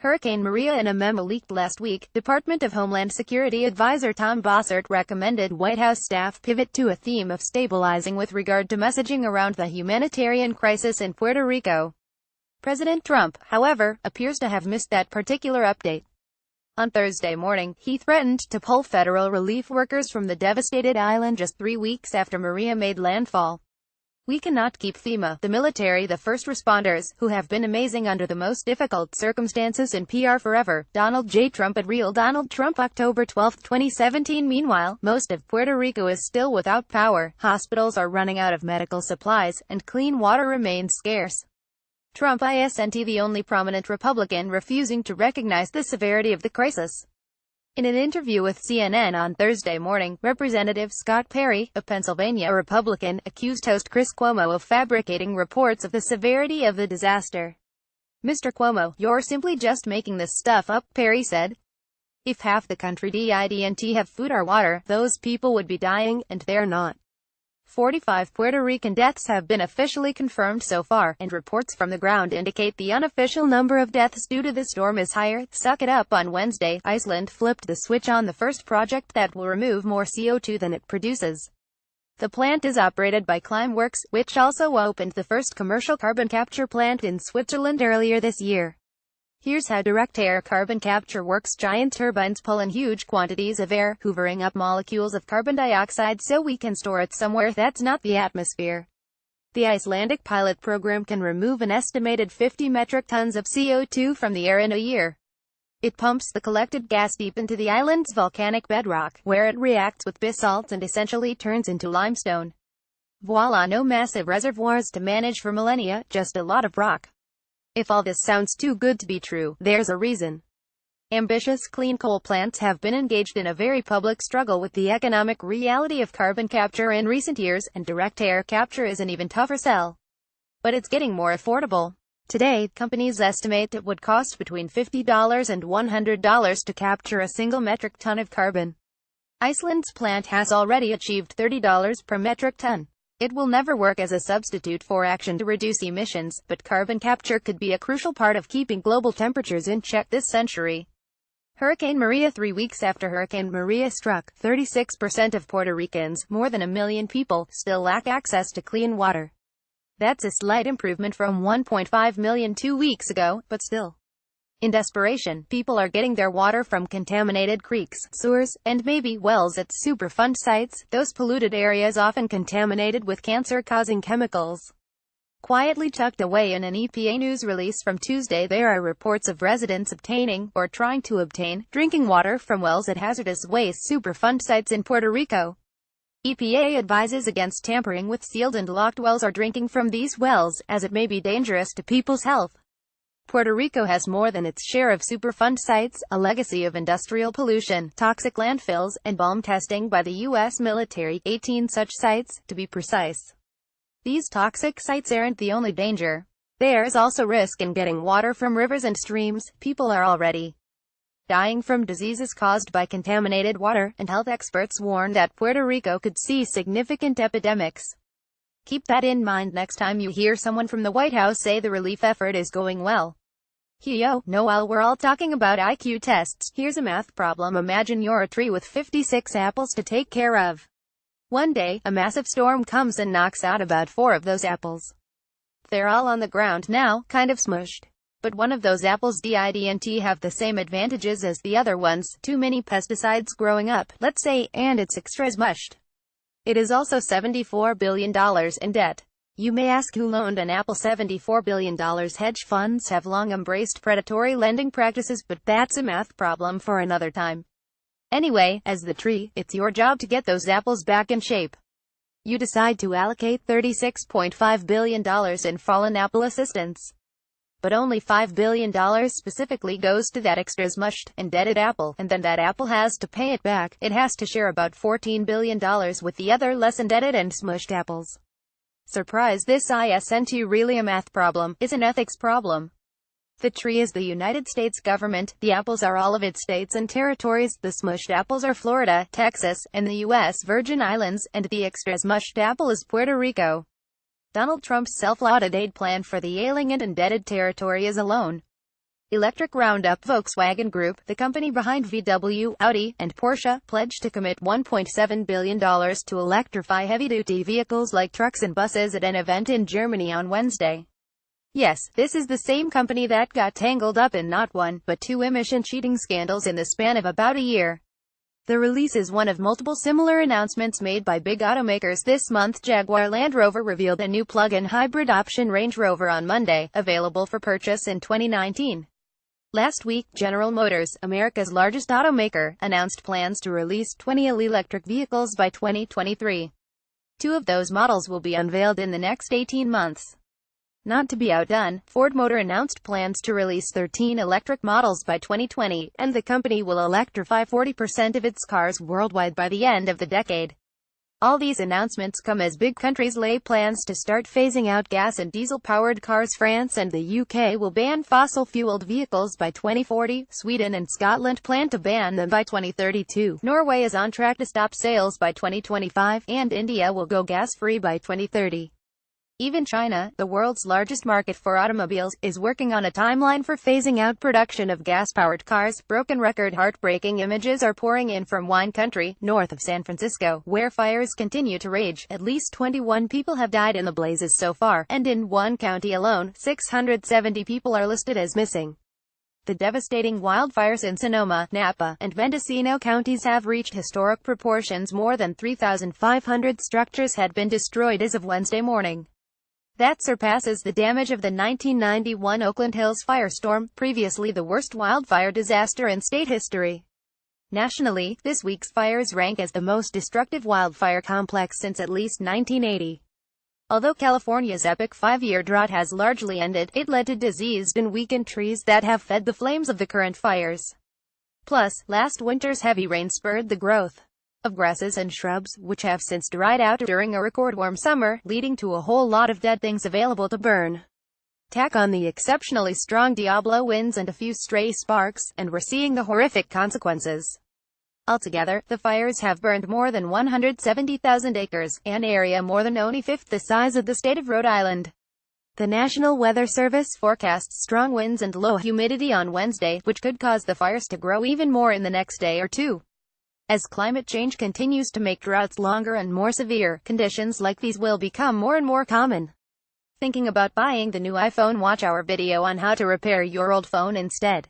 Hurricane Maria. In a memo leaked last week, Department of Homeland Security advisor Tom Bossert recommended White House staff pivot to a theme of stabilizing with regard to messaging around the humanitarian crisis in Puerto Rico. President Trump, however, appears to have missed that particular update. On Thursday morning, he threatened to pull federal relief workers from the devastated island just 3 weeks after Maria made landfall. "We cannot keep FEMA, the military, the first responders, who have been amazing under the most difficult circumstances in PR forever." Donald J. Trump at Real Donald Trump, October 12, 2017. Meanwhile, most of Puerto Rico is still without power, hospitals are running out of medical supplies, and clean water remains scarce. Trump isn't the only prominent Republican refusing to recognize the severity of the crisis. In an interview with CNN on Thursday morning, Representative Scott Perry, a Pennsylvania Republican, accused host Chris Cuomo of fabricating reports of the severity of the disaster. "Mr. Cuomo, you're simply just making this stuff up," Perry said. "If half the country didn't have food or water, those people would be dying, and they're not." 45 Puerto Rican deaths have been officially confirmed so far, and reports from the ground indicate the unofficial number of deaths due to the storm is higher. Suck it up. On Wednesday, Iceland flipped the switch on the first project that will remove more CO2 than it produces. The plant is operated by Climeworks, which also opened the first commercial carbon capture plant in Switzerland earlier this year. Here's how direct air carbon capture works. Giant turbines pull in huge quantities of air, hoovering up molecules of carbon dioxide so we can store it somewhere that's not the atmosphere. The Icelandic pilot program can remove an estimated 50 metric tons of CO2 from the air in a year. It pumps the collected gas deep into the island's volcanic bedrock, where it reacts with basalt and essentially turns into limestone. Voila! No massive reservoirs to manage for millennia, just a lot of rock. If all this sounds too good to be true, there's a reason. Ambitious clean coal plants have been engaged in a very public struggle with the economic reality of carbon capture in recent years, and direct air capture is an even tougher sell. But it's getting more affordable. Today, companies estimate it would cost between $50 and $100 to capture a single metric ton of carbon. Iceland's plant has already achieved $30 per metric ton. It will never work as a substitute for action to reduce emissions, but carbon capture could be a crucial part of keeping global temperatures in check this century. Hurricane Maria. 3 weeks after Hurricane Maria struck, 36% of Puerto Ricans, more than 1 million people, still lack access to clean water. That's a slight improvement from 1.5 million 2 weeks ago, but still. In desperation, people are getting their water from contaminated creeks, sewers, and maybe wells at Superfund sites, those polluted areas often contaminated with cancer-causing chemicals. Quietly tucked away in an EPA news release from Tuesday, there are reports of residents obtaining, or trying to obtain, drinking water from wells at hazardous waste Superfund sites in Puerto Rico. EPA advises against tampering with sealed and locked wells or drinking from these wells, as it may be dangerous to people's health. Puerto Rico has more than its share of Superfund sites, a legacy of industrial pollution, toxic landfills, and bomb testing by the U.S. military, 18 such sites, to be precise. These toxic sites aren't the only danger. There's also risk in getting water from rivers and streams. People are already dying from diseases caused by contaminated water, and health experts warn that Puerto Rico could see significant epidemics. Keep that in mind next time you hear someone from the White House say the relief effort is going well. No, while we're all talking about IQ tests, here's a math problem. Imagine you're a tree with 56 apples to take care of. One day, a massive storm comes and knocks out about 4 of those apples. They're all on the ground now, kind of smushed. But one of those apples didn't have the same advantages as the other ones, too many pesticides growing up, let's say, and it's extra smushed. It is also $74 billion in debt. You may ask, who loaned an apple $74 billion? Hedge funds have long embraced predatory lending practices, but that's a math problem for another time. Anyway, as the tree, it's your job to get those apples back in shape. You decide to allocate $36.5 billion in fallen apple assistance. But only $5 billion specifically goes to that extra smushed, indebted apple, and then that apple has to pay it back. It has to share about $14 billion with the other less indebted and smushed apples. Surprise, this isn't really a math problem, it's an ethics problem. The tree is the United States government, the apples are all of its states and territories, the smushed apples are Florida, Texas, and the U.S. Virgin Islands, and the extra smushed apple is Puerto Rico. Donald Trump's self-lauded aid plan for the ailing and indebted territory is a loan. Electric Roundup Volkswagen Group, the company behind VW, Audi, and Porsche, pledged to commit $1.7 billion to electrify heavy-duty vehicles like trucks and buses at an event in Germany on Wednesday. Yes, this is the same company that got tangled up in not one, but two emission cheating scandals in the span of about a year. The release is one of multiple similar announcements made by big automakers this month. Jaguar Land Rover revealed a new plug-in hybrid option Range Rover on Monday, available for purchase in 2019. Last week, General Motors, America's largest automaker, announced plans to release 20 all-electric vehicles by 2023. Two of those models will be unveiled in the next 18 months. Not to be outdone, Ford Motor announced plans to release 13 electric models by 2020, and the company will electrify 40% of its cars worldwide by the end of the decade. All these announcements come as big countries lay plans to start phasing out gas and diesel-powered cars. France and the UK will ban fossil-fueled vehicles by 2040, Sweden and Scotland plan to ban them by 2032, Norway is on track to stop sales by 2025, and India will go gas-free by 2030. Even China, the world's largest market for automobiles, is working on a timeline for phasing out production of gas-powered cars. Broken record. Heartbreaking images are pouring in from wine country, north of San Francisco, where fires continue to rage. At least 21 people have died in the blazes so far, and in one county alone, 670 people are listed as missing. The devastating wildfires in Sonoma, Napa, and Mendocino counties have reached historic proportions. More than 3,500 structures had been destroyed as of Wednesday morning. That surpasses the damage of the 1991 Oakland Hills firestorm, previously the worst wildfire disaster in state history. Nationally, this week's fires rank as the most destructive wildfire complex since at least 1980. Although California's epic 5-year drought has largely ended, it led to diseased and weakened trees that have fed the flames of the current fires. Plus, last winter's heavy rain spurred the growth of grasses and shrubs, which have since dried out during a record warm summer, leading to a whole lot of dead things available to burn. Tack on the exceptionally strong Diablo winds and a few stray sparks, and we're seeing the horrific consequences. Altogether, the fires have burned more than 170,000 acres, an area more than only fifth the size of the state of Rhode Island. The National Weather Service forecasts strong winds and low humidity on Wednesday, which could cause the fires to grow even more in the next day or two. As climate change continues to make droughts longer and more severe, conditions like these will become more and more common. Thinking about buying the new iPhone? Watch our video on how to repair your old phone instead.